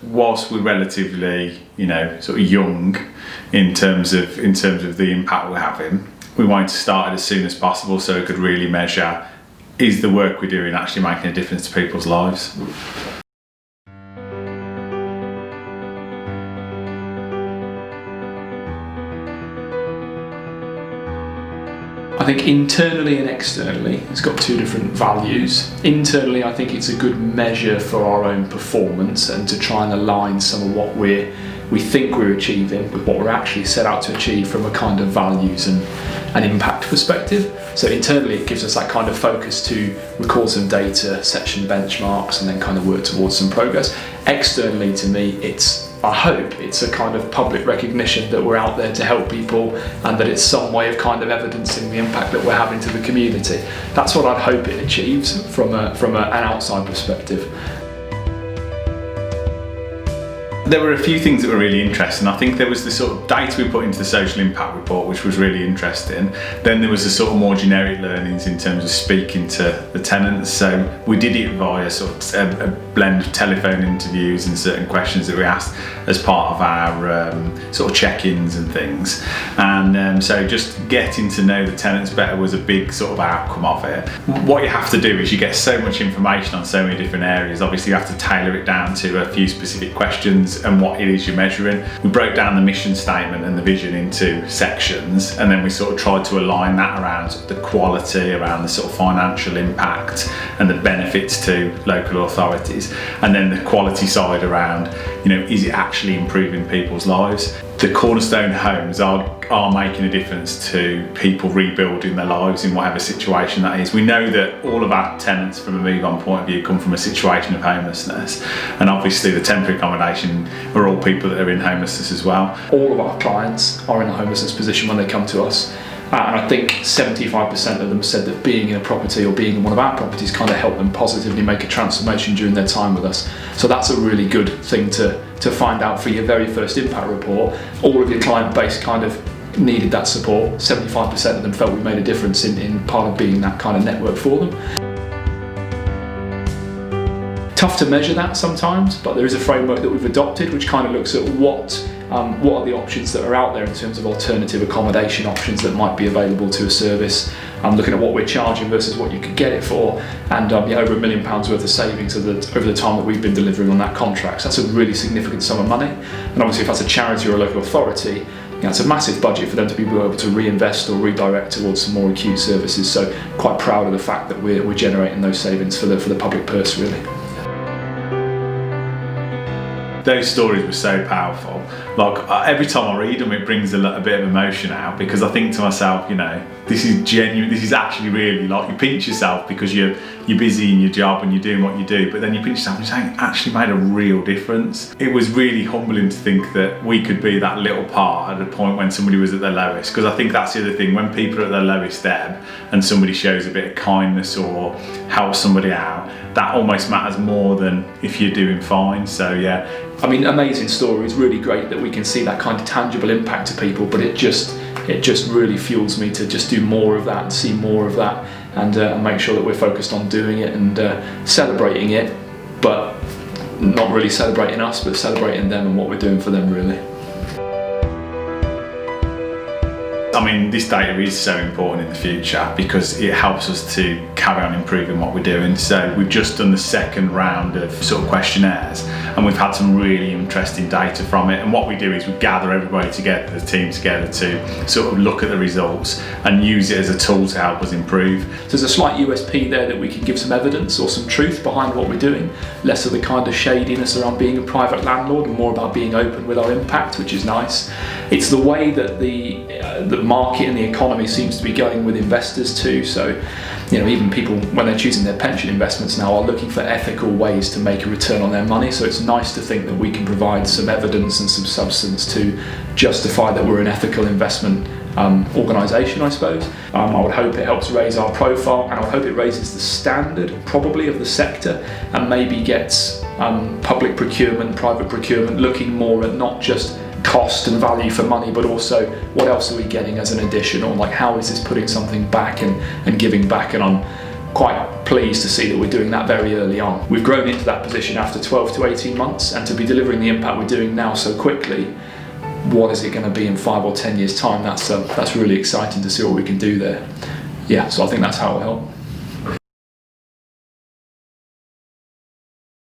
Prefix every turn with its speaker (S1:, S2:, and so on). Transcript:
S1: whilst we're relatively, sort of young in terms of the impact we're having, we wanted to start it as soon as possible so we could really measure, is the work we're doing actually making a difference to people's lives?
S2: I think internally and externally, it's got two different values. Internally, I think it's a good measure for our own performance and to try and align some of what we think we're achieving with what we're actually set out to achieve from a kind of values and impact perspective. So internally, it gives us that kind of focus to record some data, set some benchmarks, and then kind of work towards some progress. Externally, to me, I hope it's a kind of public recognition that we're out there to help people and that it's some way of kind of evidencing the impact that we're having to the community. That's what I'd hope it achieves from an outside perspective.
S1: There were a few things that were really interesting. I think there was the sort of data we put into the social impact report, which was really interesting. Then there was the sort of more generic learnings in terms of speaking to the tenants. So we did it via sort of a blend of telephone interviews and certain questions that we asked as part of our sort of check-ins and things. And so just getting to know the tenants better was a big sort of outcome of it. What you have to do is you get so much information on so many different areas. Obviously you have to tailor it down to a few specific questions and what it is you're measuring. We broke down the mission statement and the vision into sections, and then we sort of tried to align that around the quality, around the sort of financial impact and the benefits to local authorities, and then the quality side around, is it actually improving people's lives? The Cornerstone homes are making a difference to people rebuilding their lives in whatever situation that is. We know that all of our tenants from a move on point of view come from a situation of homelessness, and obviously the temporary accommodation are all people that are in homelessness as well.
S2: All of our clients are in a homelessness position when they come to us. And I think 75% of them said that being in a property or being in one of our properties kind of helped them positively make a transformation during their time with us. So that's a really good thing to find out for your very first impact report. All of your client base kind of needed that support. 75% of them felt we made a difference in part of being that kind of network for them. Tough to measure that sometimes, but there is a framework that we've adopted which kind of looks at what are the options that are out there in terms of alternative accommodation options that might be available to a service. Looking at what we're charging versus what you could get it for, and over £1 million worth of savings over the time that we've been delivering on that contract. So that's a really significant sum of money, and obviously if that's a charity or a local authority, it's a massive budget for them to be able to reinvest or redirect towards some more acute services. So quite proud of the fact that we're generating those savings for the public purse, really.
S1: Those stories were so powerful. Like every time I read them, it brings a bit of emotion out, because I think to myself, this is genuine. This is actually really, like, you pinch yourself because you're busy in your job and you're doing what you do, but then you pinch yourself and you're saying, actually made a real difference. It was really humbling to think that we could be that little part at a point when somebody was at their lowest, because I think that's the other thing, when people are at their lowest ebb and somebody shows a bit of kindness or helps somebody out, that almost matters more than if you're doing fine. So yeah.
S2: I mean, amazing stories, really great that we can see that kind of tangible impact to people, but it just really fuels me to just do more of that and see more of that, and make sure that we're focused on doing it and celebrating it, but not really celebrating us, but celebrating them and what we're doing for them, really.
S1: I mean, this data is so important in the future because it helps us to carry on improving what we're doing. So we've just done the second round of sort of questionnaires, and we've had some really interesting data from it. And what we do is we gather everybody together, the team together, to sort of look at the results and use it as a tool to help us improve.
S2: So there's a slight USP there that we can give some evidence or some truth behind what we're doing, less of the kind of shadiness around being a private landlord and more about being open with our impact, which is nice. It's the way that the market and the economy seems to be going with investors too. So, even people, when they're choosing their pension investments now, are looking for ethical ways to make a return on their money. So it's nice to think that we can provide some evidence and some substance to justify that we're an ethical investment organisation, I suppose. I would hope it helps raise our profile, and I would hope it raises the standard probably of the sector, and maybe gets public procurement, private procurement looking more at not just cost and value for money, but also what else are we getting as an additional, like how is this putting something back and giving back. And I'm quite pleased to see that we're doing that very early on. We've grown into that position after 12 to 18 months, and to be delivering the impact we're doing now so quickly, what is it going to be in 5 or 10 years' time? That's really exciting to see what we can do there. Yeah, so I think that's how it'll help.